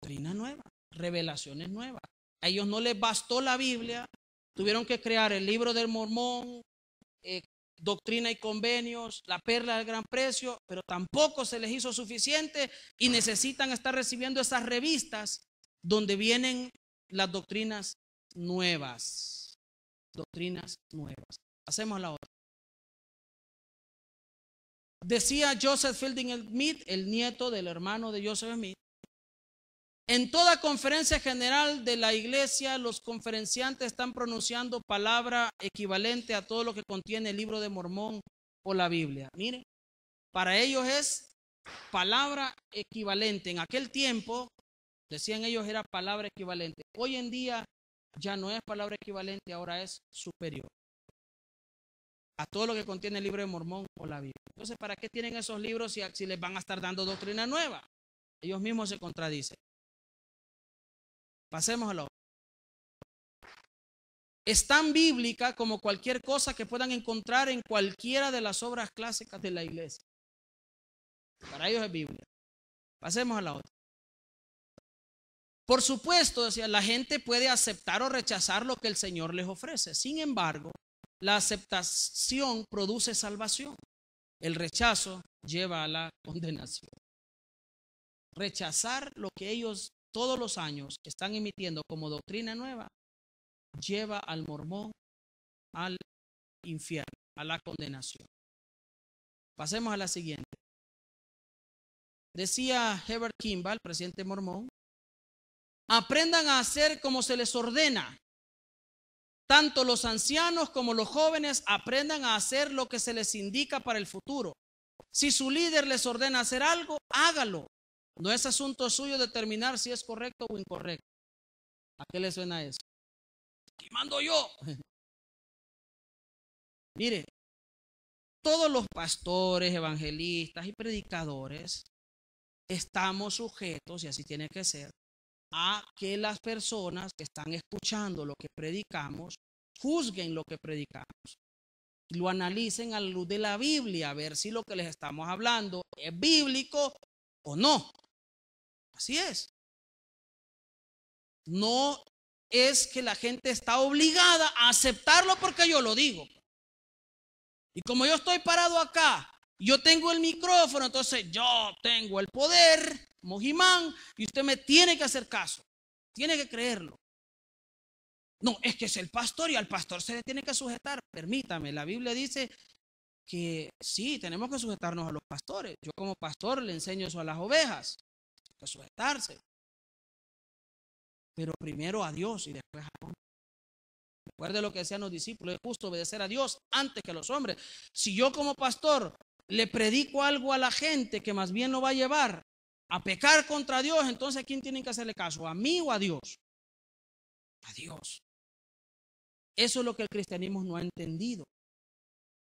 Doctrina nueva, revelaciones nuevas. A ellos no les bastó la Biblia, tuvieron que crear el libro del Mormón, Doctrina y Convenios, la Perla del Gran Precio, pero tampoco se les hizo suficiente y necesitan estar recibiendo esas revistas donde vienen las doctrinas nuevas. Doctrinas nuevas. Hacemos la otra. Decía Joseph Fielding Smith, el nieto del hermano de Joseph Smith: en toda conferencia general de la iglesia, los conferenciantes están pronunciando palabra equivalente a todo lo que contiene el libro de Mormón o la Biblia. Miren, para ellos es palabra equivalente. En aquel tiempo, decían ellos, era palabra equivalente. Hoy en día ya no es palabra equivalente, ahora es superior a todo lo que contiene el libro de Mormón o la Biblia. Entonces, ¿para qué tienen esos libros si les van a estar dando doctrina nueva? Ellos mismos se contradicen. Pasemos a la otra. Es tan bíblica como cualquier cosa que puedan encontrar en cualquiera de las obras clásicas de la iglesia. Para ellos es Biblia. Pasemos a la otra. Por supuesto, decía, la gente puede aceptar o rechazar lo que el Señor les ofrece. Sin embargo, la aceptación produce salvación. El rechazo lleva a la condenación. Rechazar lo que ellos todos los años están emitiendo como doctrina nueva lleva al mormón al infierno, a la condenación. Pasemos a la siguiente. Decía Herbert Kimball, presidente mormón: aprendan a hacer como se les ordena. Tanto los ancianos como los jóvenes aprendan a hacer lo que se les indica para el futuro. Si su líder les ordena hacer algo, hágalo. No es asunto suyo determinar si es correcto o incorrecto. ¿A qué le suena eso? ¿Qué mando yo? Mire, todos los pastores, evangelistas y predicadores estamos sujetos, y así tiene que ser, a que las personas que están escuchando lo que predicamos juzguen lo que predicamos, lo analicen a la luz de la Biblia, a ver si lo que les estamos hablando es bíblico o no. Así es. No es que la gente está obligada a aceptarlo porque yo lo digo. Y como yo estoy parado acá, yo tengo el micrófono, entonces yo tengo el poder, Mojimán, y usted me tiene que hacer caso, tiene que creerlo. No, es que es el pastor y al pastor se le tiene que sujetar. Permítame, la Biblia dice que sí, tenemos que sujetarnos a los pastores. Yo como pastor le enseño eso a las ovejas, hay que sujetarse. Pero primero a Dios y después a hombre. Recuerde lo que decían los discípulos: es justo obedecer a Dios antes que a los hombres. Si yo como pastor le predico algo a la gente que más bien lo va a llevar a pecar contra Dios, entonces ¿a quién tienen que hacerle caso? ¿A mí o a Dios? A Dios. Eso es lo que el cristianismo no ha entendido.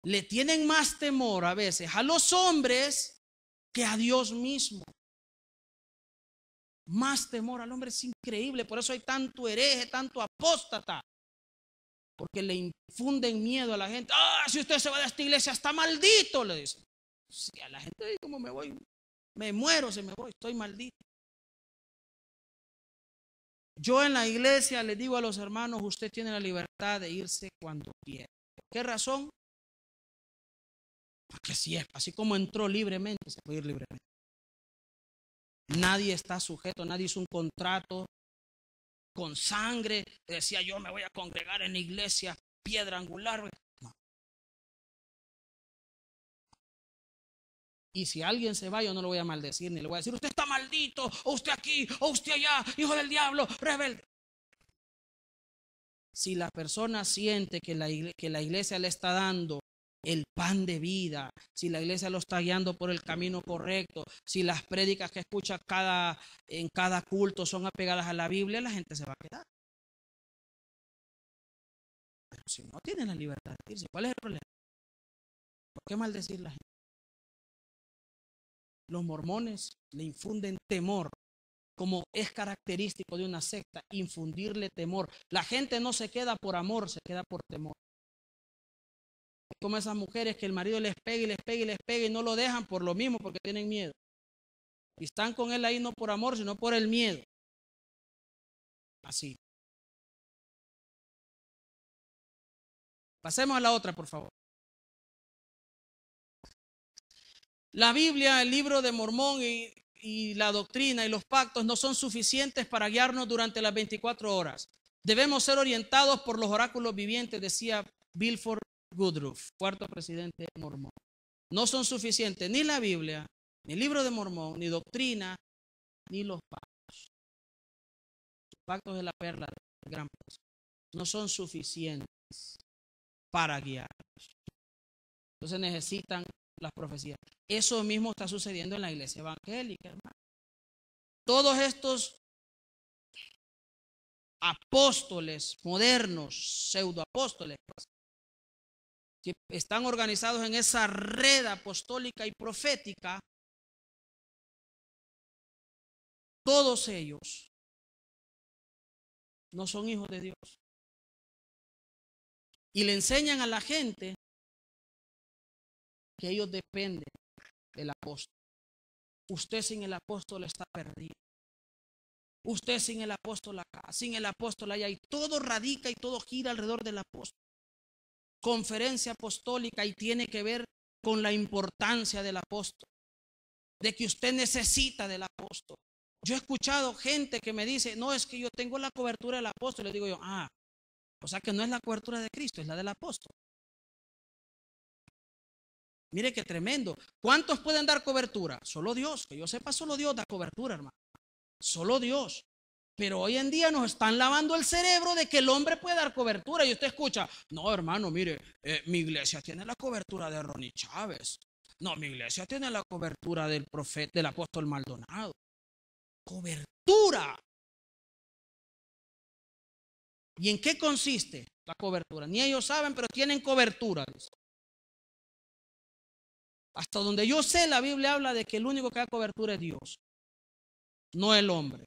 Le tienen más temor a veces a los hombres que a Dios mismo. Más temor al hombre, es increíble. Por eso hay tanto hereje, tanto apóstata, porque le infunden miedo a la gente. Si usted se va de esta iglesia está maldito, le dicen. Si a la gente, como me voy, me muero si me voy, estoy maldito. Yo en la iglesia le digo a los hermanos: usted tiene la libertad de irse cuando quiera. ¿Por qué razón? Porque así como entró libremente, se puede ir libremente. Nadie está sujeto, nadie hizo un contrato con sangre, decía yo me voy a congregar en la iglesia Piedra Angular. No. Y si alguien se va, yo no lo voy a maldecir, ni le voy a decir usted está maldito, o usted aquí, o usted allá, hijo del diablo, rebelde. Si la persona siente que la iglesia le está dando el pan de vida, si la iglesia lo está guiando por el camino correcto, si las prédicas que escucha en cada culto son apegadas a la Biblia, la gente se va a quedar. Pero si no tienen la libertad de irse, ¿cuál es el problema? ¿Por qué maldecir la gente? Los mormones le infunden temor, como es característico de una secta, infundirle temor. La gente no se queda por amor, se queda por temor. Como esas mujeres que el marido les pega y les pega y les pega y no lo dejan por lo mismo, porque tienen miedo. Y están con él ahí no por amor, sino por el miedo. Así. Pasemos a la otra, por favor. La Biblia, el libro de Mormón y la doctrina y los pactos no son suficientes para guiarnos durante las 24 horas. Debemos ser orientados por los oráculos vivientes, decía Wilford Woodruff, cuarto presidente mormón. No son suficientes ni la Biblia, ni el libro de Mormón, ni doctrina, ni los pactos. Los pactos de la perla del gran precio no son suficientes para guiarnos. Entonces necesitan las profecías. Eso mismo está sucediendo en la iglesia evangélica, hermano. Todos estos apóstoles modernos, pseudoapóstoles, que están organizados en esa red apostólica y profética, todos ellos no son hijos de Dios. Y le enseñan a la gente que ellos dependen del apóstol. Usted sin el apóstol está perdido. Usted sin el apóstol acá, sin el apóstol allá, y todo radica y todo gira alrededor del apóstol. Conferencia apostólica y tiene que ver con la importancia del apóstol, de que usted necesita del apóstol. Yo he escuchado gente que me dice, no, es que yo tengo la cobertura del apóstol. Le digo yo, o sea que no es la cobertura de Cristo, es la del apóstol. Mire qué tremendo. ¿Cuántos pueden dar cobertura? Solo Dios. Que yo sepa, solo Dios da cobertura, hermano. Solo Dios. Pero hoy en día nos están lavando el cerebro de que el hombre puede dar cobertura. Y usted escucha, no, hermano, mire, mi iglesia tiene la cobertura de Ronnie Chávez. No, mi iglesia tiene la cobertura del profeta, del apóstol Maldonado. Cobertura. ¿Y en qué consiste la cobertura? Ni ellos saben, pero tienen cobertura. Hasta donde yo sé, la Biblia habla de que el único que da cobertura es Dios, no el hombre.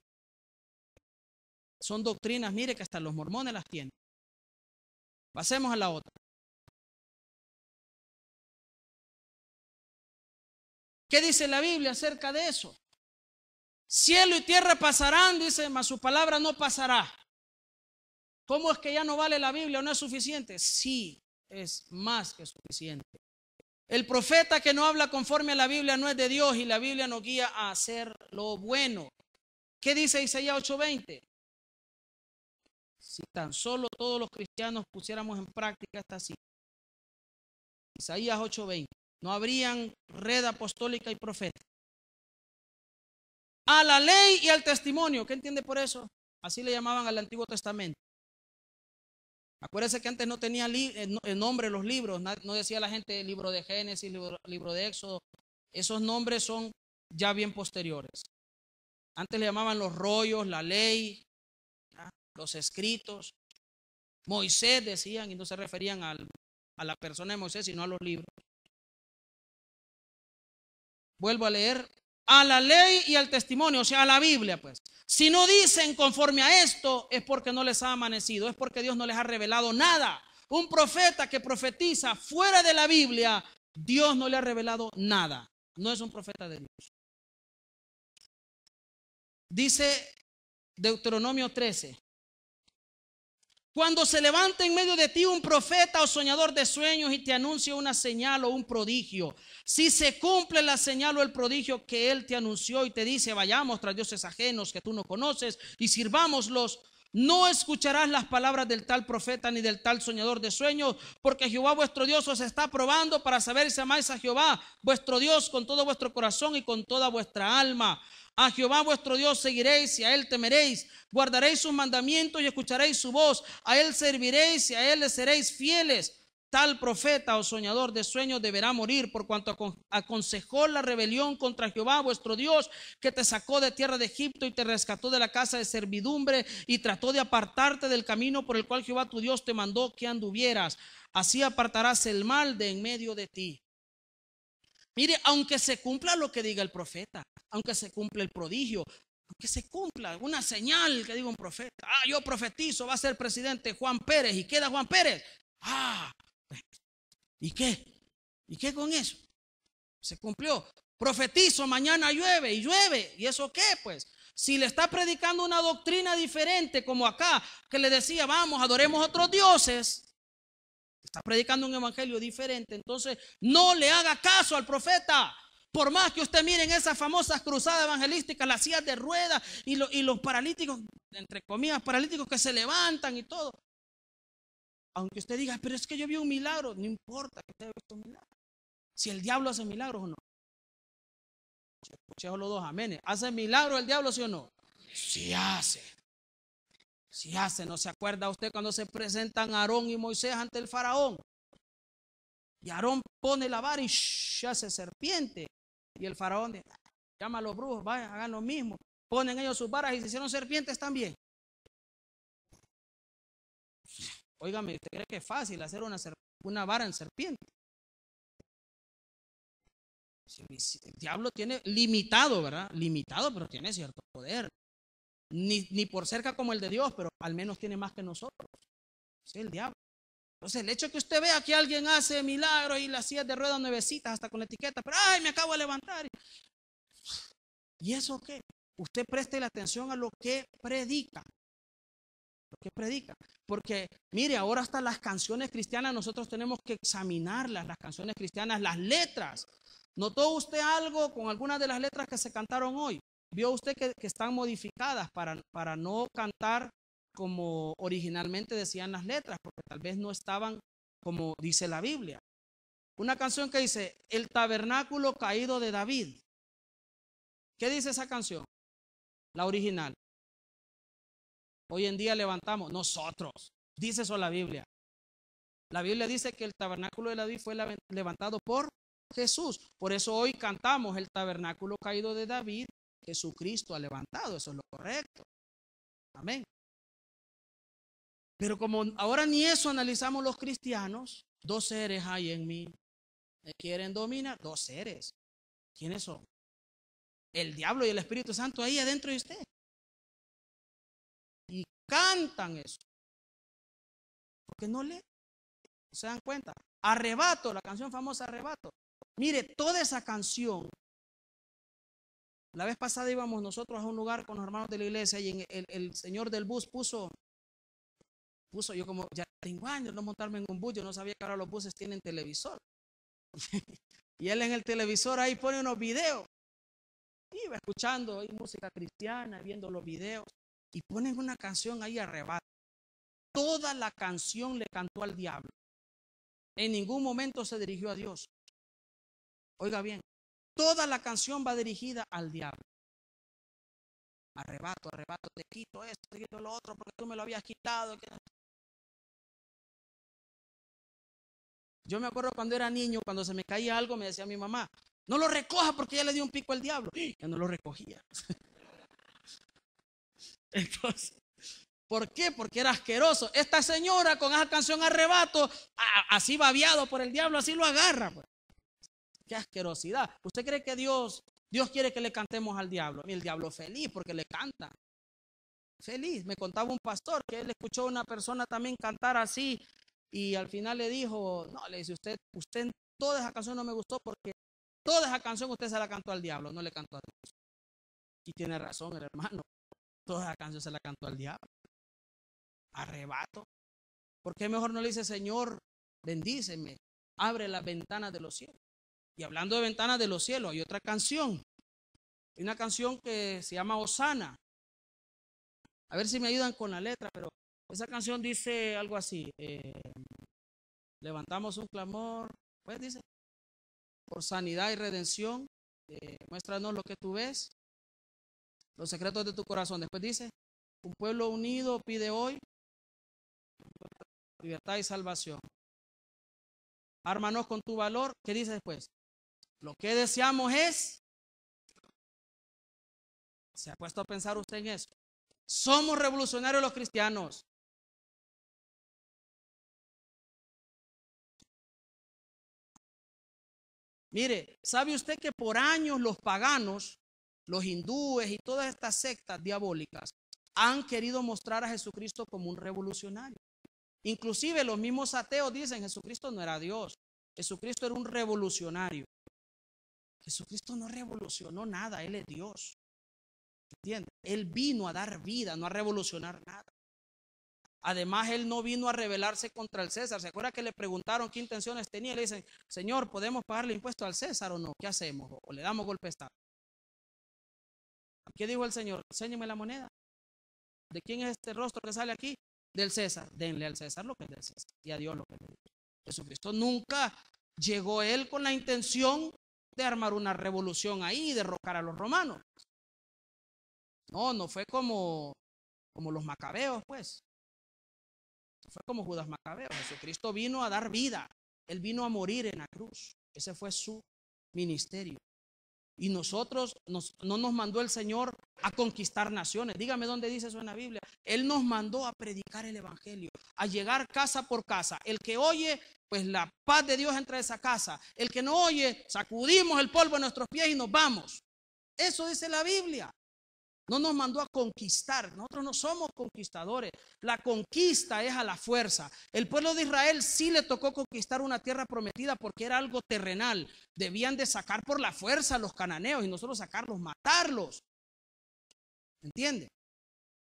Son doctrinas, mire, que hasta los mormones las tienen. Pasemos a la otra. ¿Qué dice la Biblia acerca de eso? Cielo y tierra pasarán, dice, mas su palabra no pasará. ¿Cómo es que ya no vale la Biblia o no es suficiente? Sí, es más que suficiente. El profeta que no habla conforme a la Biblia no es de Dios, y la Biblia nos guía a hacer lo bueno. ¿Qué dice Isaías 8:20? Si tan solo todos los cristianos pusiéramos en práctica esta cita. Isaías 8:20. No habrían red apostólica y profeta. A la ley y al testimonio. ¿Qué entiende por eso? Así le llamaban al Antiguo Testamento. Acuérdense que antes no tenía el nombre los libros, no decía la gente libro de Génesis, libro de Éxodo. Esos nombres son ya bien posteriores. Antes le llamaban los rollos, la ley, los escritos. Moisés decían, y no se referían a la persona de Moisés, sino a los libros. Vuelvo a leer. A la ley y al testimonio, o sea, a la Biblia, pues. Si no dicen conforme a esto, es porque no les ha amanecido, es porque Dios no les ha revelado nada. Un profeta que profetiza fuera de la Biblia, Dios no le ha revelado nada. No es un profeta de Dios. Dice Deuteronomio 13. Cuando se levante en medio de ti un profeta o soñador de sueños y te anuncie una señal o un prodigio, si se cumple la señal o el prodigio que él te anunció y te dice, vayamos tras dioses ajenos que tú no conoces y sirvámoslos, no escucharás las palabras del tal profeta ni del tal soñador de sueños, porque Jehová vuestro Dios os está probando para saber si amáis a Jehová vuestro Dios con todo vuestro corazón y con toda vuestra alma. A Jehová vuestro Dios seguiréis y a él temeréis, guardaréis sus mandamientos y escucharéis su voz, a él serviréis y a él le seréis fieles. Tal profeta o soñador de sueños deberá morir, por cuanto aconsejó la rebelión contra Jehová vuestro Dios, que te sacó de tierra de Egipto y te rescató de la casa de servidumbre, y trató de apartarte del camino por el cual Jehová tu Dios te mandó que anduvieras. Así apartarás el mal de en medio de ti. Mire, aunque se cumpla lo que diga el profeta, aunque se cumpla el prodigio, aunque se cumpla una señal que diga un profeta, yo profetizo, va a ser presidente Juan Pérez, y queda Juan Pérez. ¿Y qué? ¿Y qué con eso? Se cumplió. Profetizo, mañana llueve y llueve. ¿Y eso qué, pues? Si le está predicando una doctrina diferente, como acá, que le decía, vamos, adoremos a otros dioses, está predicando un evangelio diferente, entonces no le haga caso al profeta. Por más que usted mire en esas famosas cruzadas evangelísticas, las sillas de ruedas y los paralíticos, entre comillas, paralíticos que se levantan y todo. Aunque usted diga, pero es que yo vi un milagro, no importa que usted haya visto un milagro. Si el diablo hace milagros o no. Escuché los dos amenes. ¿Hace milagros el diablo, sí o no? Sí hace. Sí hace. ¿No se acuerda usted cuando se presentan Aarón y Moisés ante el faraón? Y Aarón pone la vara y hace serpiente. Y el faraón llama a los brujos, vayan, hagan lo mismo. Ponen ellos sus varas y se hicieron serpientes también. Óigame, ¿usted cree que es fácil hacer una vara en serpiente? El diablo tiene limitado, ¿verdad? Limitado, pero tiene cierto poder. Ni por cerca como el de Dios, pero al menos tiene más que nosotros. Sí, el diablo. Entonces, el hecho de que usted vea que alguien hace milagros y las sillas de ruedas nuevecitas, hasta con la etiqueta, pero ¡ay, me acabo de levantar! ¿Y eso qué? Usted preste la atención a lo que predica. Lo que predica. Porque, mire, ahora hasta las canciones cristianas nosotros tenemos que examinarlas, las canciones cristianas, las letras. ¿Notó usted algo con algunas de las letras que se cantaron hoy? ¿Vio usted que están modificadas para no cantar como originalmente decían las letras? Porque tal vez no estaban como dice la Biblia. Una canción que dice, el tabernáculo caído de David. ¿Qué dice esa canción? La original. Hoy en día levantamos, nosotros. Dice eso la Biblia. La Biblia dice que el tabernáculo de David fue levantado por Jesús. Por eso hoy cantamos el tabernáculo caído de David, Jesucristo ha levantado. Eso es lo correcto. Amén. Pero como ahora ni eso analizamos los cristianos, dos seres hay en mí. ¿Me quieren dominar? Dos seres. ¿Quiénes son? El diablo y el Espíritu Santo ahí adentro de usted. Y cantan eso. Porque no leen. ¿Se dan cuenta? Arrebato, la canción famosa Arrebato. Mire, toda esa canción. La vez pasada íbamos nosotros a un lugar con los hermanos de la iglesia y el señor del bus puso, yo como ya tengo años no montarme en un bus, yo no sabía que ahora los buses tienen televisor. Y él en el televisor ahí pone unos videos. Iba escuchando ahí música cristiana, viendo los videos. Y ponen una canción ahí Arrebato. Toda la canción le cantó al diablo. En ningún momento se dirigió a Dios. Oiga bien, toda la canción va dirigida al diablo. Arrebato, arrebato, te quito esto, te quito lo otro, porque tú me lo habías quitado. Yo me acuerdo cuando era niño, cuando se me caía algo, me decía mi mamá, no lo recoja porque ya le dio un pico al diablo. Ya no lo recogía. Entonces, ¿por qué? Porque era asqueroso. Esta señora con esa canción Arrebato, así babiado por el diablo, así lo agarra. Pues. Qué asquerosidad. ¿Usted cree que Dios quiere que le cantemos al diablo? Y el diablo feliz porque le canta. Feliz. Me contaba un pastor que él escuchó a una persona también cantar así y al final le dijo, no, le dice usted en toda esa canción no me gustó porque toda esa canción usted se la cantó al diablo, no le cantó a Dios. Y tiene razón el hermano. Toda esa canción se la cantó al diablo. Arrebato. ¿Por qué mejor no le dice, Señor, bendíceme, abre las ventanas de los cielos? Y hablando de ventanas de los cielos, hay otra canción. Hay una canción que se llama Hosana. A ver si me ayudan con la letra, pero esa canción dice algo así. Levantamos un clamor, pues dice, por sanidad y redención. Muéstranos lo que tú ves, los secretos de tu corazón. Después dice, un pueblo unido pide hoy libertad y salvación. Ármanos con tu valor. ¿Qué dice después? Lo que deseamos es. ¿Se ha puesto a pensar usted en eso? Somos revolucionarios los cristianos. Mire, ¿sabe usted que por años los paganos, los hindúes y todas estas sectas diabólicas han querido mostrar a Jesucristo como un revolucionario? Inclusive los mismos ateos dicen Jesucristo no era Dios, Jesucristo era un revolucionario. Jesucristo no revolucionó nada, Él es Dios. ¿Entiende? Él vino a dar vida, no a revolucionar nada. Además, él no vino a rebelarse contra el César. ¿Se acuerda que le preguntaron qué intenciones tenía? Le dicen, Señor, ¿podemos pagarle impuesto al César o no? ¿Qué hacemos? ¿O le damos golpe de estado? ¿Qué dijo el Señor? Enséñeme la moneda. ¿De quién es este rostro que sale aquí? Del César. Denle al César lo que es del César y a Dios lo que es de Dios. Jesucristo nunca llegó él con la intención de armar una revolución ahí y derrocar a los romanos. No fue como los macabeos, pues. Fue como Judas Macabeo. Jesucristo vino a dar vida. Él vino a morir en la cruz. Ese fue su ministerio. Y nosotros no nos mandó el Señor a conquistar naciones. Dígame dónde dice eso en la Biblia. Él nos mandó a predicar el evangelio, a llegar casa por casa. El que oye, pues la paz de Dios entra a esa casa. El que no oye, sacudimos el polvo de nuestros pies y nos vamos. Eso dice la Biblia. No nos mandó a conquistar. Nosotros no somos conquistadores. La conquista es a la fuerza. El pueblo de Israel sí le tocó conquistar una tierra prometida porque era algo terrenal. Debían de sacar por la fuerza a los cananeos y nosotros sacarlos, matarlos. ¿Entiende?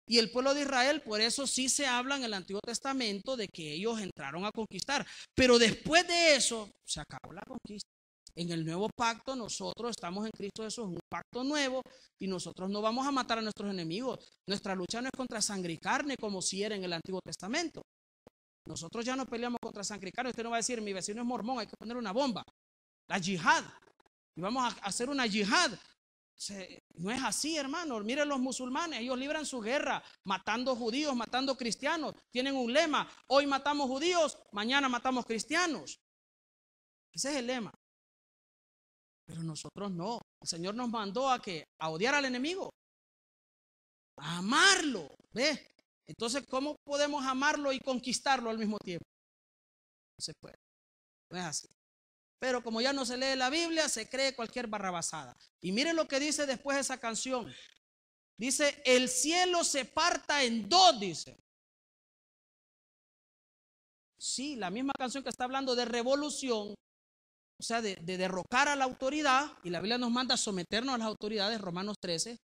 Y el pueblo de Israel, por eso sí se habla en el Antiguo Testamento de que ellos entraron a conquistar. Pero después de eso se acabó la conquista. En el nuevo pacto nosotros estamos en Cristo Jesús, un pacto nuevo, y nosotros no vamos a matar a nuestros enemigos. Nuestra lucha no es contra sangre y carne como si era en el Antiguo Testamento. Nosotros ya no peleamos contra sangre y carne. Usted no va a decir, mi vecino es mormón, hay que poner una bomba. La yihad. Y vamos a hacer una yihad. No es así, hermano. Miren los musulmanes, ellos libran su guerra matando judíos, matando cristianos. Tienen un lema: hoy matamos judíos, mañana matamos cristianos. Ese es el lema. Pero nosotros no. El Señor nos mandó a que a odiar al enemigo, a amarlo. ¿Ve? Entonces, ¿cómo podemos amarlo y conquistarlo al mismo tiempo? No se puede. No es así. Pero como ya no se lee la Biblia, se cree cualquier barrabasada. Y miren lo que dice después esa canción. Dice, el cielo se parta en dos, dice. Sí, la misma canción que está hablando de revolución, o sea, de derrocar a la autoridad, y la Biblia nos manda a someternos a las autoridades, Romanos 13.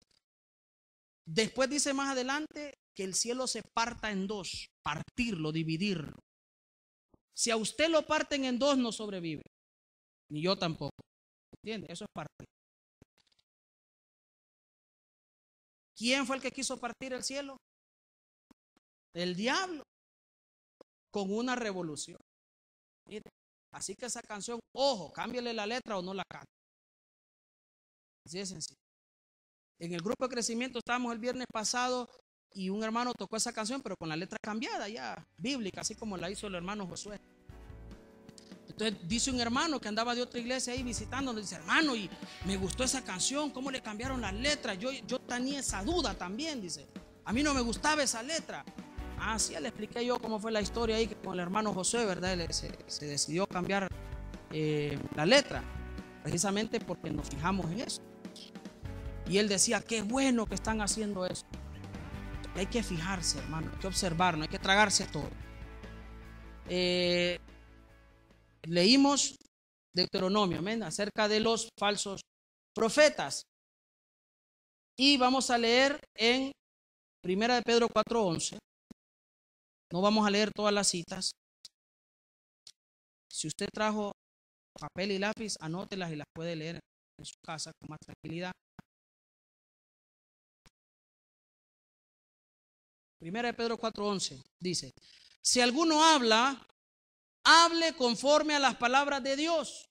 Después dice más adelante que el cielo se parta en dos, partirlo, dividirlo. Si a usted lo parten en dos, no sobrevive, ni yo tampoco. ¿Entiende? Eso es partir. ¿Quién fue el que quiso partir el cielo? El diablo, con una revolución. Mire. Así que esa canción, ojo, cámbiale la letra o no la cante. Así de sencillo. En el grupo de crecimiento estábamos el viernes pasado y un hermano tocó esa canción, pero con la letra cambiada ya, bíblica, así como la hizo el hermano Josué. Entonces dice un hermano que andaba de otra iglesia ahí visitándonos, dice, hermano, y me gustó esa canción, ¿cómo le cambiaron las letras? Yo tenía esa duda también, dice. A mí no me gustaba esa letra. Ah, sí, le expliqué yo cómo fue la historia ahí que con el hermano José, ¿verdad? Se decidió cambiar la letra, precisamente porque nos fijamos en eso. Y él decía, qué bueno que están haciendo eso. Hay que fijarse, hermano, hay que observar, no hay que tragarse todo. Leímos Deuteronomio, amén, acerca de los falsos profetas. Y vamos a leer en 1 de Pedro 4:11. No vamos a leer todas las citas. Si usted trajo papel y lápiz, anótelas y las puede leer en su casa con más tranquilidad. 1 de Pedro 4:11 dice, si alguno habla, hable conforme a las palabras de Dios.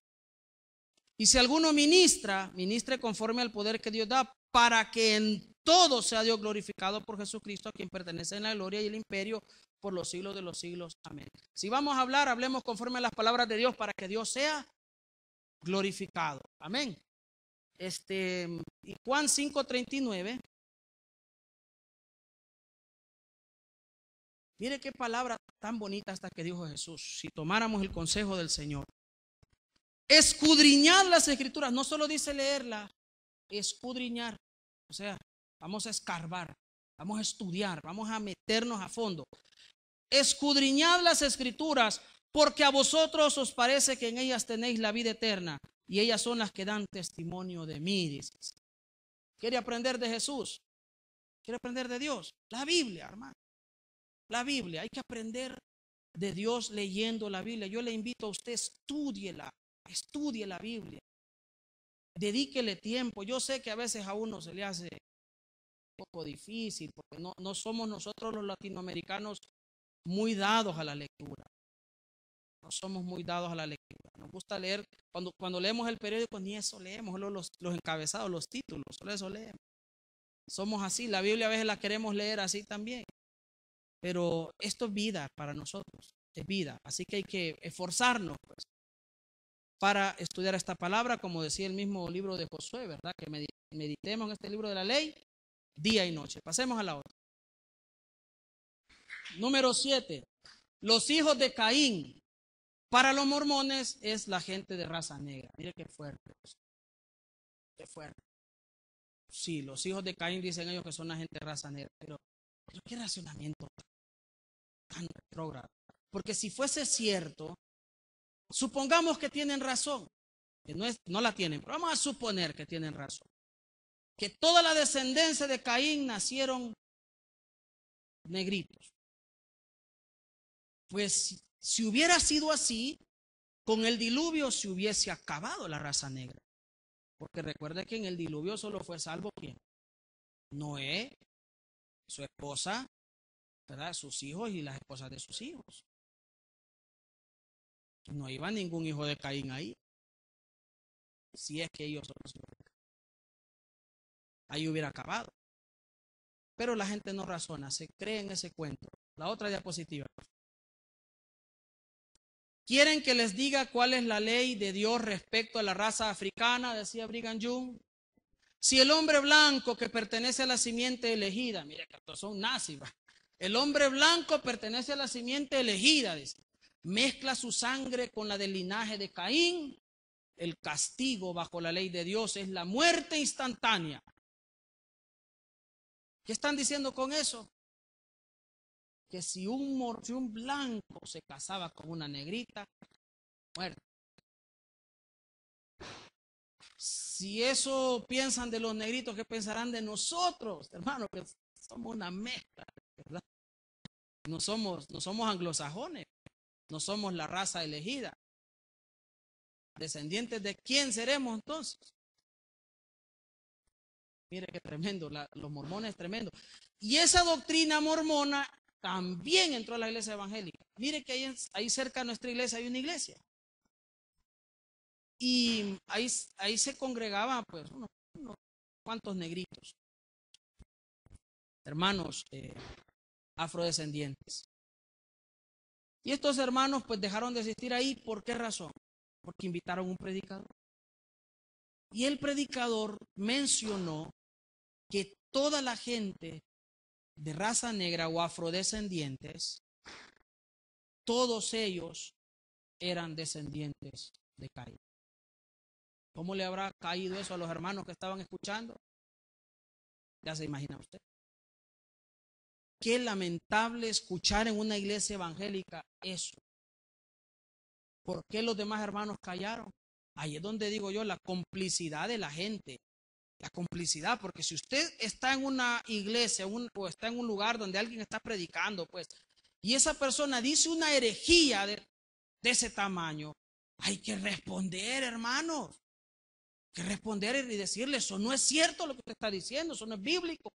Y si alguno ministra, ministre conforme al poder que Dios da, para que en todo sea Dios glorificado por Jesucristo, a quien pertenece en la gloria y el imperio por los siglos de los siglos. Amén. Si vamos a hablar, hablemos conforme a las palabras de Dios para que Dios sea glorificado. Amén. Y Juan 5:39. Mire qué palabra tan bonita esta que dijo Jesús. Si tomáramos el consejo del Señor. Escudriñar las escrituras. No solo dice leerla, escudriñar. O sea, vamos a escarbar, vamos a estudiar, vamos a meternos a fondo. Escudriñad las escrituras, porque a vosotros os parece que en ellas tenéis la vida eterna, y ellas son las que dan testimonio de mí, dices. ¿Quiere aprender de Jesús? ¿Quiere aprender de Dios? La Biblia, hermano. La Biblia. Hay que aprender de Dios leyendo la Biblia. Yo le invito a usted, estudie la Biblia. Dedíquele tiempo. Yo sé que a veces a uno se le hace un poco difícil, porque no somos nosotros los latinoamericanos muy dados a la lectura. No somos muy dados a la lectura. Nos gusta leer, cuando leemos el periódico, ni eso leemos, los encabezados, los títulos, solo eso leemos. Somos así, la Biblia a veces la queremos leer así también. Pero esto es vida para nosotros, es vida. Así que hay que esforzarnos, pues, para estudiar esta palabra, como decía el mismo libro de Josué, ¿verdad? Que meditemos en este libro de la ley día y noche. Pasemos a la otra. Número 7. Los hijos de Caín. Para los mormones es la gente de raza negra. Mire qué fuerte. Qué fuerte. Sí, los hijos de Caín dicen ellos que son la gente de raza negra. Pero qué racionamiento tan retrógrado. Porque si fuese cierto, supongamos que tienen razón. Que no la tienen, pero vamos a suponer que tienen razón. Que toda la descendencia de Caín nacieron negritos. Pues si hubiera sido así, con el diluvio se hubiese acabado la raza negra. Porque recuerde que en el diluvio solo fue salvo ¿quién? Noé, su esposa, ¿verdad? Sus hijos y las esposas de sus hijos. No iba ningún hijo de Caín ahí. Si es que ellos son los hijos de Caín. Ahí hubiera acabado. Pero la gente no razona, se cree en ese cuento. La otra diapositiva. ¿Quieren que les diga cuál es la ley de Dios respecto a la raza africana? Decía Brigham Young. Si el hombre blanco que pertenece a la simiente elegida, mire que estos son nazis, el hombre blanco pertenece a la simiente elegida, dice, mezcla su sangre con la del linaje de Caín, el castigo bajo la ley de Dios es la muerte instantánea. ¿Qué están diciendo con eso? Que si un blanco se casaba con una negrita, muerte. Si eso piensan de los negritos, ¿qué pensarán de nosotros, hermano? Que somos una mezcla, ¿verdad? No somos anglosajones, no somos la raza elegida. ¿Descendientes de quién seremos entonces? Mire qué tremendo, los mormones tremendo. Y esa doctrina mormona también entró a la iglesia evangélica. Mire que ahí cerca de nuestra iglesia hay una iglesia. Y ahí se congregaban pues unos cuantos negritos, hermanos afrodescendientes. Y estos hermanos pues dejaron de asistir ahí. ¿Por qué razón? Porque invitaron a un predicador. Y el predicador mencionó que toda la gente de raza negra o afrodescendientes, todos ellos eran descendientes de Caín. ¿Cómo le habrá caído eso a los hermanos que estaban escuchando? Ya se imagina usted. Qué lamentable escuchar en una iglesia evangélica eso. ¿Por qué los demás hermanos callaron? Ahí es donde digo yo la complicidad de la gente. La complicidad, porque si usted está en una iglesia o está en un lugar donde alguien está predicando, pues, y esa persona dice una herejía de ese tamaño, hay que responder, hermanos. Hay que responder y decirle, eso no es cierto lo que usted está diciendo, eso no es bíblico.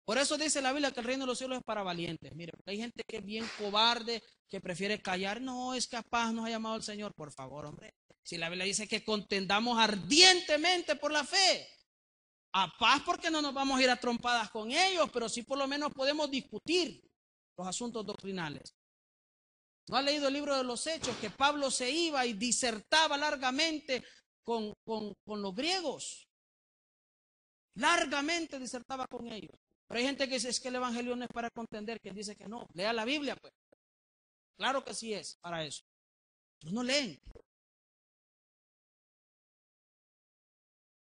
Por eso dice la Biblia que el reino de los cielos es para valientes. Mire, hay gente que es bien cobarde, que prefiere callar. No, es que a paz nos ha llamado el Señor. Por favor, hombre. Si la Biblia dice que contendamos ardientemente por la fe. A paz porque no nos vamos a ir a trompadas con ellos, pero sí por lo menos podemos discutir los asuntos doctrinales. ¿No ha leído el libro de los Hechos? Que Pablo se iba y disertaba largamente con los griegos. Largamente disertaba con ellos. Pero hay gente que dice es que el evangelio no es para contender, que dice que no. Lea la Biblia, pues. Claro que sí es para eso. Pero no leen.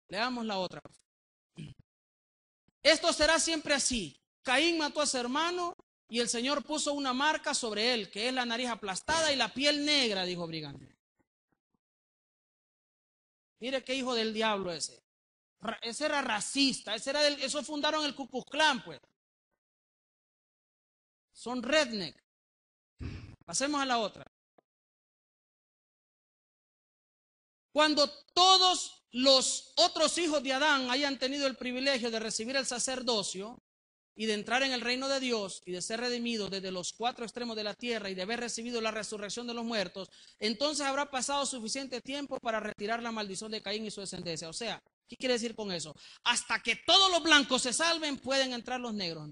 Leamos la otra. Esto será siempre así. Caín mató a su hermano y el Señor puso una marca sobre él, que es la nariz aplastada y la piel negra, dijo Brigham. Mire qué hijo del diablo ese. Ese era racista, eso fundaron el Ku Klux Klan, pues. Son redneck. Pasemos a la otra. Cuando todos los otros hijos de Adán hayan tenido el privilegio de recibir el sacerdocio y de entrar en el reino de Dios y de ser redimidos desde los 4 extremos de la tierra y de haber recibido la resurrección de los muertos, entonces habrá pasado suficiente tiempo para retirar la maldición de Caín y su descendencia. O sea, ¿qué quiere decir con eso? Hasta que todos los blancos se salven, pueden entrar los negros.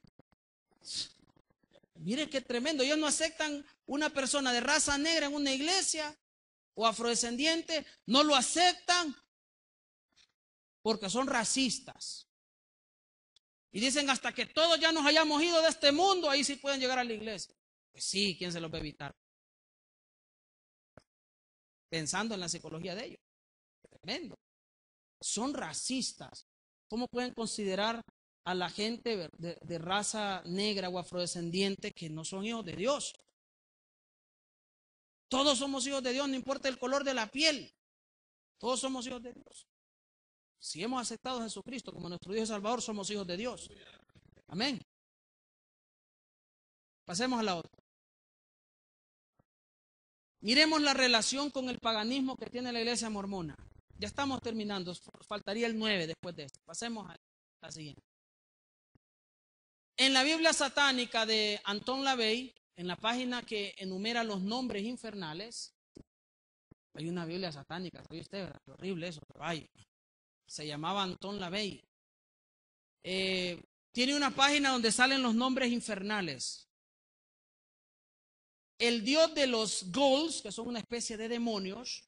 Mire qué tremendo. Ellos no aceptan una persona de raza negra en una iglesia o afrodescendiente, no lo aceptan porque son racistas. Y dicen, hasta que todos ya nos hayamos ido de este mundo, ahí sí pueden llegar a la iglesia. Pues sí, ¿quién se los va a evitar? Pensando en la psicología de ellos. Tremendo. Son racistas. ¿Cómo pueden considerar a la gente de raza negra o afrodescendiente que no son hijos de Dios? Todos somos hijos de Dios, no importa el color de la piel. Todos somos hijos de Dios. Si hemos aceptado a Jesucristo como nuestro Dios y Salvador, somos hijos de Dios. Amén. Pasemos a la otra. Miremos la relación con el paganismo que tiene la iglesia mormona. Ya estamos terminando, faltaría el 9 después de esto. Pasemos a la siguiente. En la Biblia satánica de Anton LaVey, en la página que enumera los nombres infernales, hay una Biblia satánica, ¿sabe usted? ¿Verdad? Qué horrible eso, pero hay. Se llamaba Anton LaVey. Tiene una página donde salen los nombres infernales. El dios de los ghouls, que son una especie de demonios,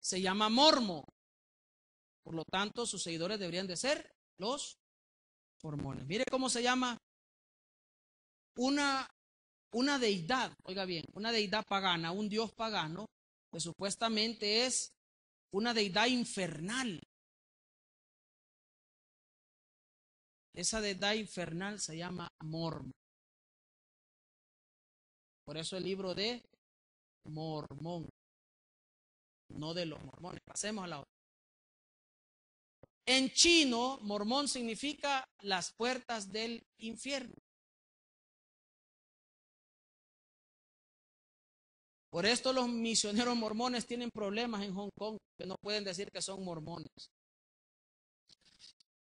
se llama Mormo. Por lo tanto, sus seguidores deberían de ser los mormones. Mire cómo se llama una deidad, oiga bien, una deidad pagana, un dios pagano, que supuestamente es una deidad infernal. Esa deidad infernal se llama Mormón. Por eso el libro de Mormón, no de los mormones. Pasemos a la otra. En chino, Mormón significa las puertas del infierno. Por esto los misioneros mormones tienen problemas en Hong Kong, que no pueden decir que son mormones.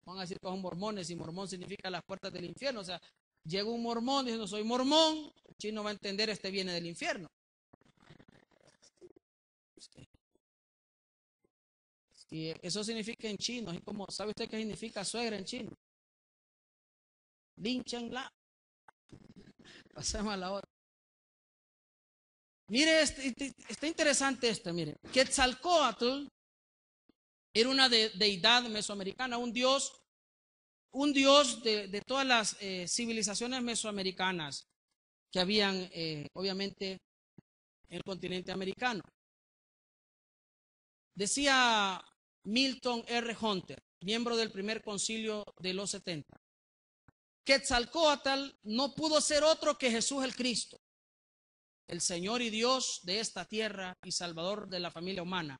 Van a decir que son mormones y mormón significa las puertas del infierno. O sea, llega un mormón diciendo soy mormón, el chino va a entender este viene del infierno. Y eso significa en chino, es como, ¿sabe usted qué significa suegra en chino? Lin Chen La. Pasemos a la otra. Mire, está interesante esto, mire. Quetzalcóatl era una deidad mesoamericana, un dios de todas las civilizaciones mesoamericanas que habían, obviamente, en el continente americano. Decía Milton R. Hunter, miembro del primer concilio de los 70, Quetzalcóatl no pudo ser otro que Jesús el Cristo, el Señor y Dios de esta tierra y Salvador de la familia humana.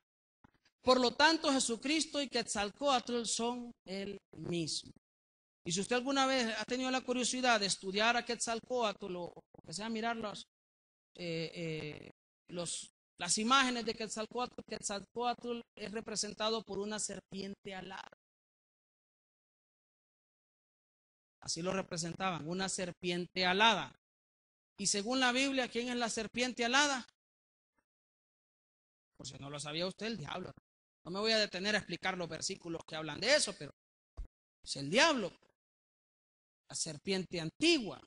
Por lo tanto, Jesucristo y Quetzalcóatl son el mismo. Y si usted alguna vez ha tenido la curiosidad de estudiar a Quetzalcóatl o que sea mirar las imágenes de Quetzalcóatl, Quetzalcóatl es representado por una serpiente alada. Así lo representaban, una serpiente alada. Y según la Biblia, ¿quién es la serpiente alada? Por si no lo sabía usted, el diablo. No me voy a detener a explicar los versículos que hablan de eso, pero es el diablo, la serpiente antigua.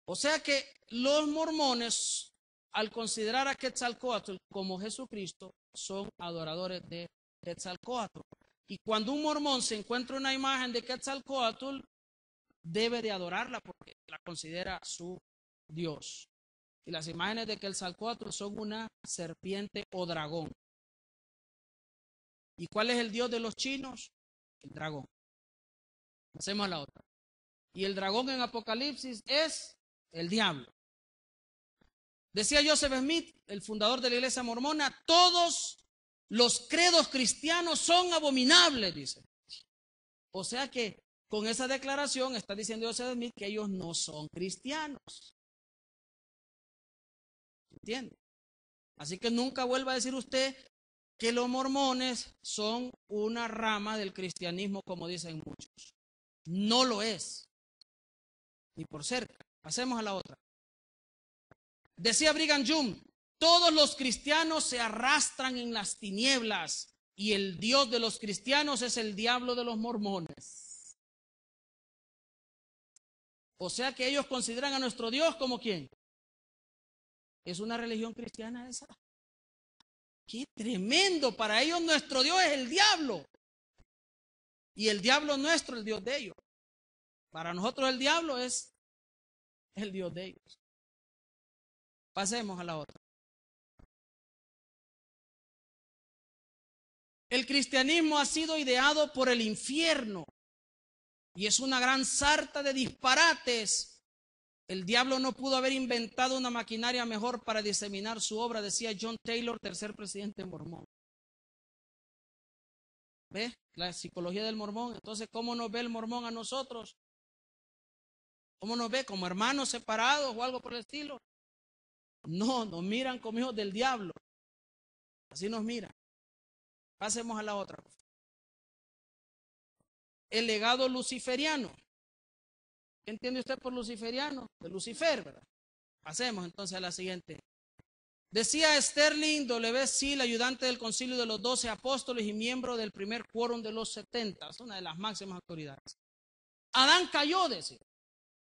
O sea que los mormones, al considerar a Quetzalcóatl como Jesucristo, son adoradores de Quetzalcóatl. Y cuando un mormón se encuentra una imagen de Quetzalcóatl, debe de adorarla porque la considera su Dios. Y las imágenes de Quetzalcóatl son una serpiente o dragón. ¿Y cuál es el Dios de los chinos? El dragón. Hacemos la otra. Y el dragón en Apocalipsis es el diablo. Decía Joseph Smith, el fundador de la iglesia mormona, todos los credos cristianos son abominables, dice. O sea que con esa declaración está diciendo Joseph Smith que ellos no son cristianos. ¿Entiende? Así que nunca vuelva a decir usted que los mormones son una rama del cristianismo como dicen muchos. No lo es, ni por cerca. Pasemos a la otra. Decía Brigham Young, todos los cristianos se arrastran en las tinieblas y el Dios de los cristianos es el diablo de los mormones. O sea que ellos consideran a nuestro Dios como ¿quién? ¿Es una religión cristiana esa? ¡Qué tremendo! Para ellos nuestro Dios es el diablo. Y el diablo nuestro, el Dios de ellos. Para nosotros el diablo es el Dios de ellos. Pasemos a la otra. El cristianismo ha sido ideado por el infierno y es una gran sarta de disparates. El diablo no pudo haber inventado una maquinaria mejor para diseminar su obra, decía John Taylor, tercer presidente mormón. ¿Ves? La psicología del mormón. Entonces, ¿cómo nos ve el mormón a nosotros? ¿Cómo nos ve? ¿Como hermanos separados o algo por el estilo? No, nos miran como hijos del diablo. Así nos miran. Pasemos a la otra. El legado luciferiano. ¿Qué entiende usted por luciferiano? De Lucifer, ¿verdad? Pasemos entonces a la siguiente. Decía Sterling W. Seal, ayudante del concilio de los 12 apóstoles y miembro del primer quórum de los 70, es una de las máximas autoridades. Adán cayó, decía,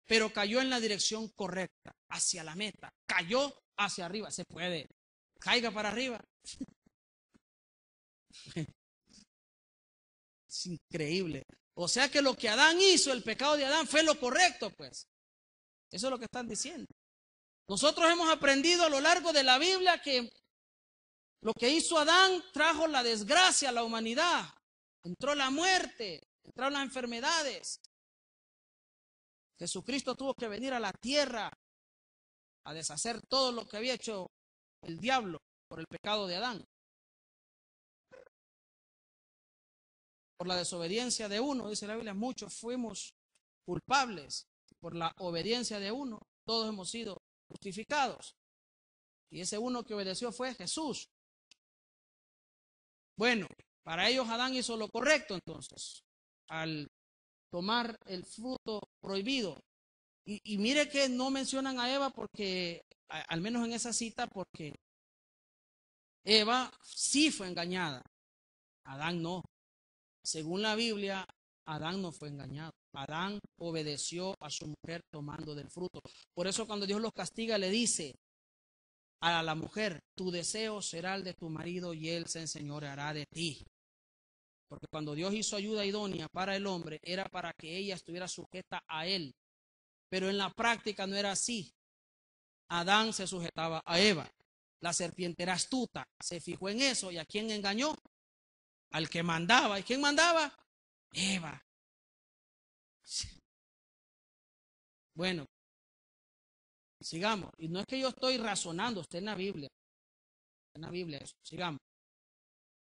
pero cayó en la dirección correcta, hacia la meta, cayó hacia arriba, se puede, caiga para arriba. Es increíble. O sea que lo que Adán hizo, el pecado de Adán, fue lo correcto, pues. Eso es lo que están diciendo. Nosotros hemos aprendido a lo largo de la Biblia que lo que hizo Adán trajo la desgracia a la humanidad. Entró la muerte, entraron las enfermedades. Jesucristo tuvo que venir a la tierra a deshacer todo lo que había hecho el diablo por el pecado de Adán. Por la desobediencia de uno, dice la Biblia, muchos fuimos culpables. Por la obediencia de uno, todos hemos sido justificados. Y ese uno que obedeció fue Jesús. Bueno, para ellos Adán hizo lo correcto entonces, al tomar el fruto prohibido. Y mire que no mencionan a Eva porque, al menos en esa cita, porque Eva sí fue engañada. Adán no. Según la Biblia, Adán no fue engañado. Adán obedeció a su mujer tomando del fruto. Por eso cuando Dios los castiga le dice a la mujer, tu deseo será el de tu marido y él se enseñoreará de ti. Porque cuando Dios hizo ayuda idónea para el hombre, era para que ella estuviera sujeta a él. Pero en la práctica no era así. Adán se sujetaba a Eva. La serpiente era astuta, se fijó en eso. ¿Y a quién engañó? Al que mandaba. ¿Y quién mandaba? Eva. Bueno, sigamos. Y no es que yo estoy razonando, está en la Biblia. Está en la Biblia eso. Sigamos.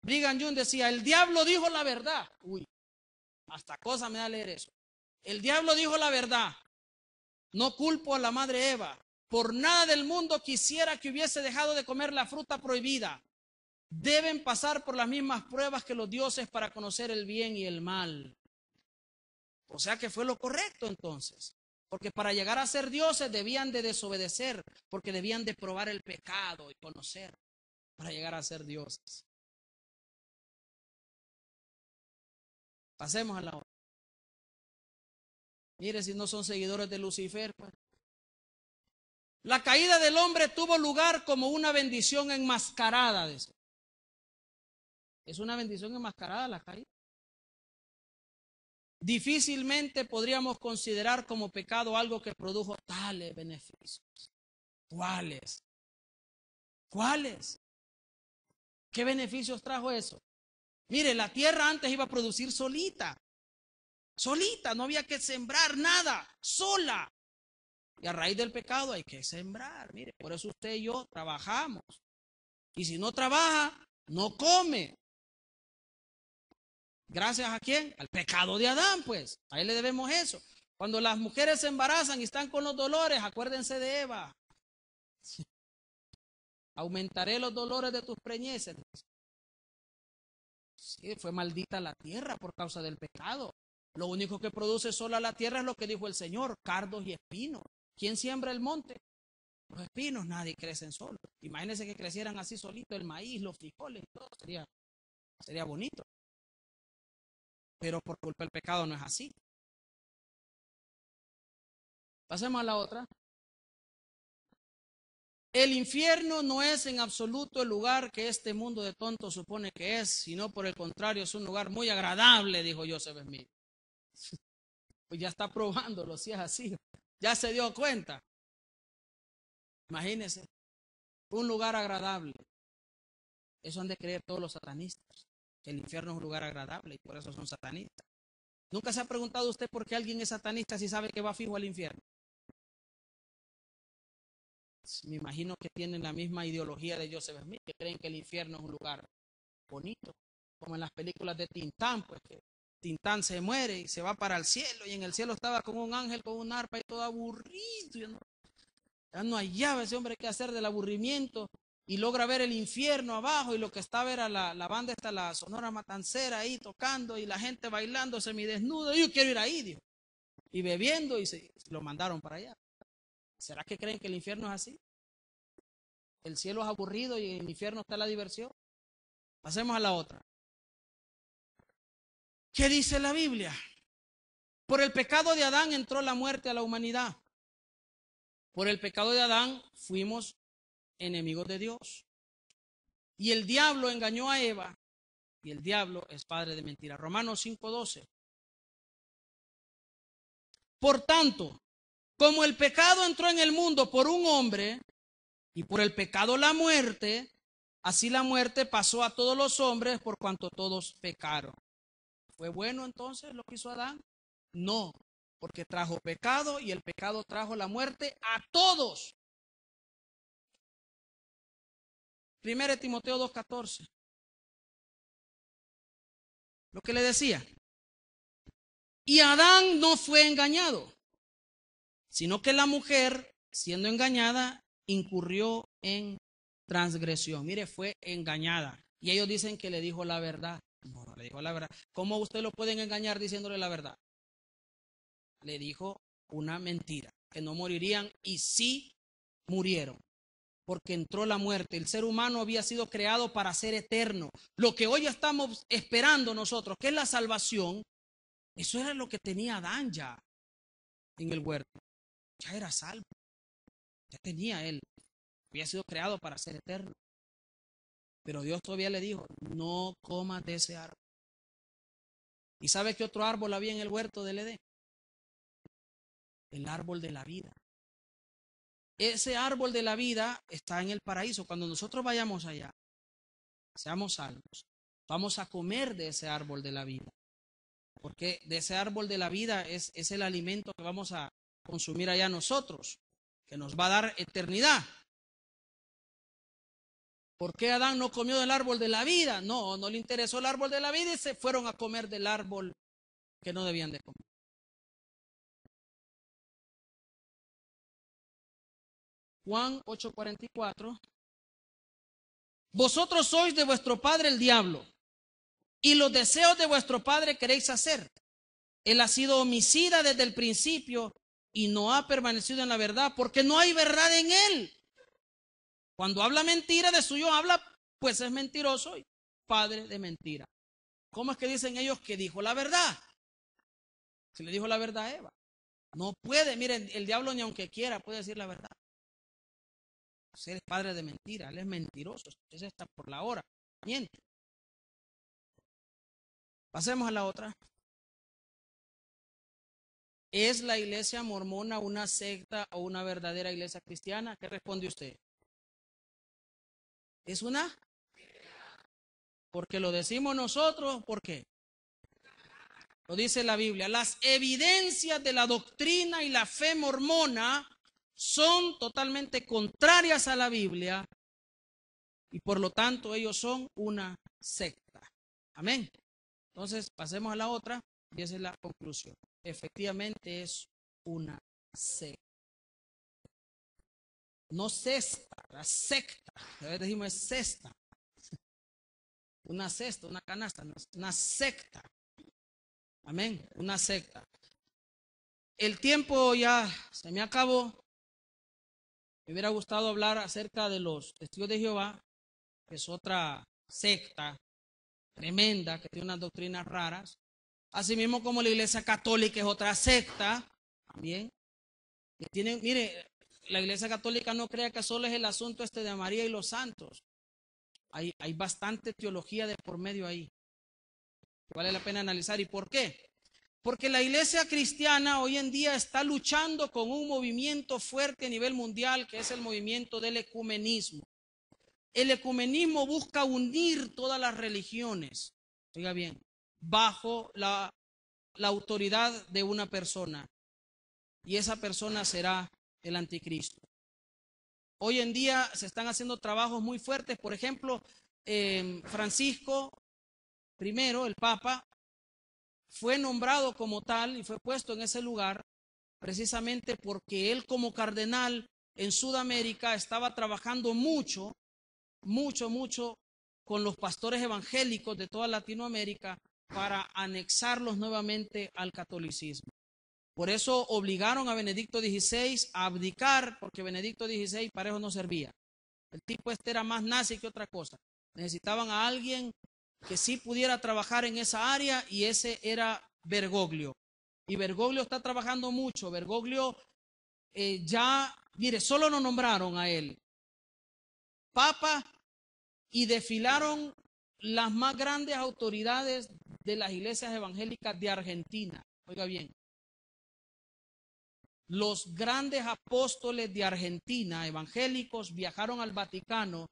Brigham Young decía, el diablo dijo la verdad. Uy, hasta cosa me da leer eso. El diablo dijo la verdad. No culpo a la madre Eva. Por nada del mundo quisiera que hubiese dejado de comer la fruta prohibida. Deben pasar por las mismas pruebas que los dioses para conocer el bien y el mal. O sea que fue lo correcto entonces. Porque para llegar a ser dioses debían de desobedecer, porque debían de probar el pecado y conocer para llegar a ser dioses. Pasemos a la otra. Mire si no son seguidores de Lucifer, pues. La caída del hombre tuvo lugar como una bendición enmascarada. Es una bendición enmascarada la caída. Difícilmente podríamos considerar como pecado algo que produjo tales beneficios. ¿Cuáles? ¿Cuáles? ¿Qué beneficios trajo eso? Mire, la tierra antes iba a producir solita. Solita, no había que sembrar nada, sola. Y a raíz del pecado hay que sembrar. Mire, por eso usted y yo trabajamos. Y si no trabaja, no come. ¿Gracias a quién? Al pecado de Adán, pues. A él le debemos eso. Cuando las mujeres se embarazan y están con los dolores, acuérdense de Eva. Aumentaré los dolores de tus preñeces. Sí, fue maldita la tierra por causa del pecado. Lo único que produce sola la tierra es lo que dijo el Señor, cardos y espinos. ¿Quién siembra el monte? Los espinos, nadie crecen solos. Imagínense que crecieran así solito el maíz, los frijoles, todo sería bonito. Pero por culpa del pecado no es así. Pasemos a la otra. El infierno no es en absoluto el lugar que este mundo de tontos supone que es, sino por el contrario es un lugar muy agradable, dijo Joseph Smith. Pues ya está probándolo, si es así. Ya se dio cuenta. Imagínense, un lugar agradable. Eso han de creer todos los satanistas, que el infierno es un lugar agradable y por eso son satanistas. ¿Nunca se ha preguntado usted por qué alguien es satanista si sabe que va fijo al infierno? Me imagino que tienen la misma ideología de Joseph Smith, que creen que el infierno es un lugar bonito, como en las películas de Tintán, pues que Tintán se muere y se va para el cielo, y en el cielo estaba con un ángel con un arpa y todo aburrido. Ya no hallaba ese hombre qué hacer del aburrimiento y logra ver el infierno abajo, y lo que estaba era la banda esta, la Sonora Matancera ahí tocando y la gente bailando semidesnuda. Yo quiero ir ahí, dijo, y bebiendo, y lo mandaron para allá. ¿Será que creen que el infierno es así? El cielo es aburrido y en el infierno está la diversión. Pasemos a la otra. ¿Qué dice la Biblia? Por el pecado de Adán entró la muerte a la humanidad. Por el pecado de Adán fuimos enemigos de Dios. Y el diablo engañó a Eva, y el diablo es padre de mentira. Romanos 5:12. Por tanto, como el pecado entró en el mundo por un hombre, y por el pecado la muerte, así la muerte pasó a todos los hombres por cuanto todos pecaron. ¿Fue bueno entonces lo que hizo Adán? No, porque trajo pecado y el pecado trajo la muerte a todos. 1 Timoteo 2:14. Lo que le decía. Y Adán no fue engañado, sino que la mujer, siendo engañada, incurrió en transgresión. Mire, fue engañada. Y ellos dicen que le dijo la verdad. No, no le dijo la verdad. ¿Cómo usted lo pueden engañar diciéndole la verdad? Le dijo una mentira, que no morirían, y sí murieron, porque entró la muerte. El ser humano había sido creado para ser eterno. Lo que hoy estamos esperando nosotros, que es la salvación, eso era lo que tenía Adán ya en el huerto. Ya era salvo. Ya tenía él. Había sido creado para ser eterno. Pero Dios todavía le dijo, no comas de ese árbol. ¿Y sabe qué otro árbol había en el huerto del Edén? El árbol de la vida. Ese árbol de la vida está en el paraíso. Cuando nosotros vayamos allá, seamos salvos, vamos a comer de ese árbol de la vida. Porque de ese árbol de la vida es el alimento que vamos a consumir allá nosotros, que nos va a dar eternidad. ¿Por qué Adán no comió del árbol de la vida? No, no le interesó el árbol de la vida y se fueron a comer del árbol que no debían de comer. Juan 8:44. Vosotros sois de vuestro padre el diablo, y los deseos de vuestro padre queréis hacer. Él ha sido homicida desde el principio y no ha permanecido en la verdad, porque no hay verdad en él. Cuando habla mentira, de suyo habla, pues es mentiroso y padre de mentira. ¿Cómo es que dicen ellos que dijo la verdad? Se le dijo la verdad a Eva. No puede, miren, el diablo ni aunque quiera puede decir la verdad. Él es padre de mentira, él es mentiroso, ese está por la hora, miente. Pasemos a la otra. ¿Es la iglesia mormona una secta o una verdadera iglesia cristiana? ¿Qué responde usted? ¿Es una? Porque lo decimos nosotros, ¿por qué? Lo dice la Biblia. Las evidencias de la doctrina y la fe mormona son totalmente contrarias a la Biblia y por lo tanto ellos son una secta. Amén. Entonces, pasemos a la otra y esa es la conclusión. Efectivamente es una secta. No cesta, la secta. A veces decimos es cesta. Una cesta, una canasta, no, es una secta. Amén, una secta. El tiempo ya se me acabó. Me hubiera gustado hablar acerca de los testigos de Jehová, que es otra secta tremenda, que tiene unas doctrinas raras. Asimismo como la Iglesia Católica es otra secta, también. Que tiene, mire, la Iglesia Católica no crea que solo es el asunto este de María y los santos. Hay bastante teología de por medio ahí. Vale la pena analizar. ¿Y por qué? Porque la iglesia cristiana hoy en día está luchando con un movimiento fuerte a nivel mundial, que es el movimiento del ecumenismo. El ecumenismo busca unir todas las religiones, oiga bien, bajo la autoridad de una persona. Y esa persona será el anticristo. Hoy en día se están haciendo trabajos muy fuertes. Por ejemplo, Francisco I, el Papa, fue nombrado como tal y fue puesto en ese lugar precisamente porque él como cardenal en Sudamérica estaba trabajando mucho con los pastores evangélicos de toda Latinoamérica para anexarlos nuevamente al catolicismo. Por eso obligaron a Benedicto XVI a abdicar, porque Benedicto XVI para eso no servía. El tipo este era más nazi que otra cosa. Necesitaban a alguien que sí pudiera trabajar en esa área y ese era Bergoglio. Y Bergoglio está trabajando mucho. Bergoglio ya, mire, solo lo nombraron a él papa y desfilaron las más grandes autoridades de las iglesias evangélicas de Argentina. Oiga bien, los grandes apóstoles de Argentina, evangélicos, viajaron al Vaticano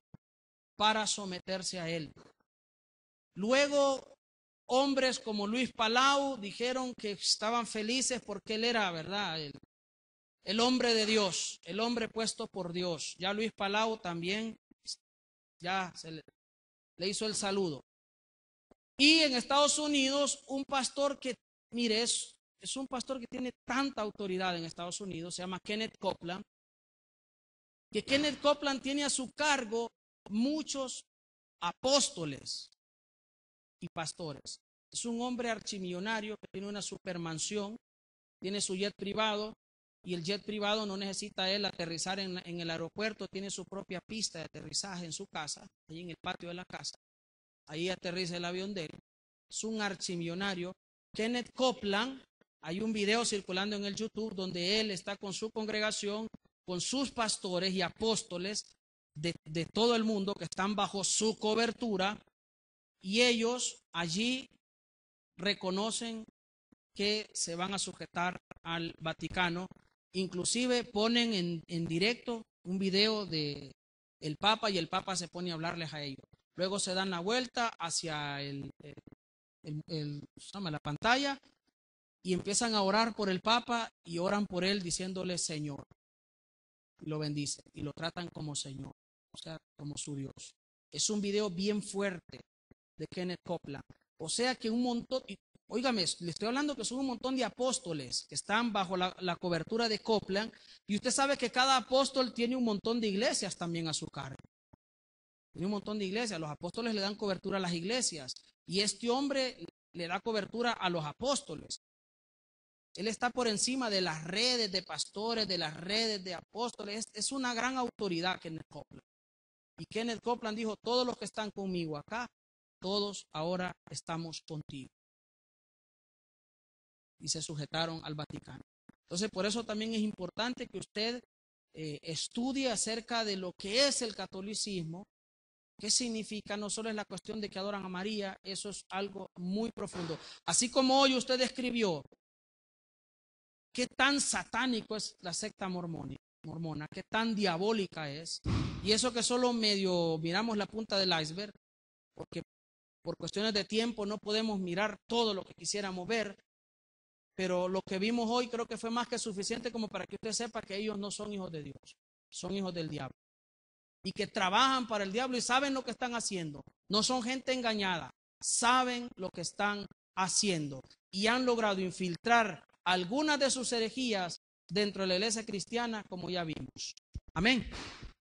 para someterse a él. Luego, hombres como Luis Palau dijeron que estaban felices porque él era, ¿verdad?, el hombre de Dios, el hombre puesto por Dios. Ya Luis Palau también ya le hizo el saludo. Y en Estados Unidos, un pastor que, mire, es un pastor que tiene tanta autoridad en Estados Unidos, se llama Kenneth Copeland, que Kenneth Copeland tiene a su cargo muchos apóstoles y pastores. Es un hombre archimillonario que tiene una supermansión, tiene su jet privado y el jet privado no necesita él aterrizar en el aeropuerto, tiene su propia pista de aterrizaje en su casa, ahí en el patio de la casa, ahí aterriza el avión de él. Es un archimillonario. Kenneth Copeland, hay un video circulando en el YouTube donde él está con su congregación, con sus pastores y apóstoles de todo el mundo que están bajo su cobertura. Y ellos allí reconocen que se van a sujetar al Vaticano. Inclusive ponen en directo un video de el Papa y el Papa se pone a hablarles a ellos. Luego se dan la vuelta hacia la pantalla y empiezan a orar por el Papa y oran por él diciéndole Señor. Y lo bendicen y lo tratan como Señor, o sea, como su Dios. Es un video bien fuerte de Kenneth Copeland. O sea que un montón, óigame, le estoy hablando que son un montón de apóstoles que están bajo la cobertura de Copeland y usted sabe que cada apóstol tiene un montón de iglesias también a su cargo. Tiene un montón de iglesias, los apóstoles le dan cobertura a las iglesias y este hombre le da cobertura a los apóstoles. Él está por encima de las redes de pastores, de las redes de apóstoles. Es una gran autoridad Kenneth Copeland. Y Kenneth Copeland dijo, todos los que están conmigo acá, todos ahora estamos contigo. Y se sujetaron al Vaticano. Entonces, por eso también es importante que usted estudie acerca de lo que es el catolicismo, qué significa, no solo es la cuestión de que adoran a María, eso es algo muy profundo. Así como hoy usted escribió, qué tan satánico es la secta mormona, qué tan diabólica es. Y eso que solo medio miramos la punta del iceberg, porque por cuestiones de tiempo no podemos mirar todo lo que quisiéramos ver, pero lo que vimos hoy creo que fue más que suficiente como para que usted sepa que ellos no son hijos de Dios, son hijos del diablo. Y que trabajan para el diablo y saben lo que están haciendo. No son gente engañada, saben lo que están haciendo y han logrado infiltrar algunas de sus herejías dentro de la iglesia cristiana, como ya vimos. Amén.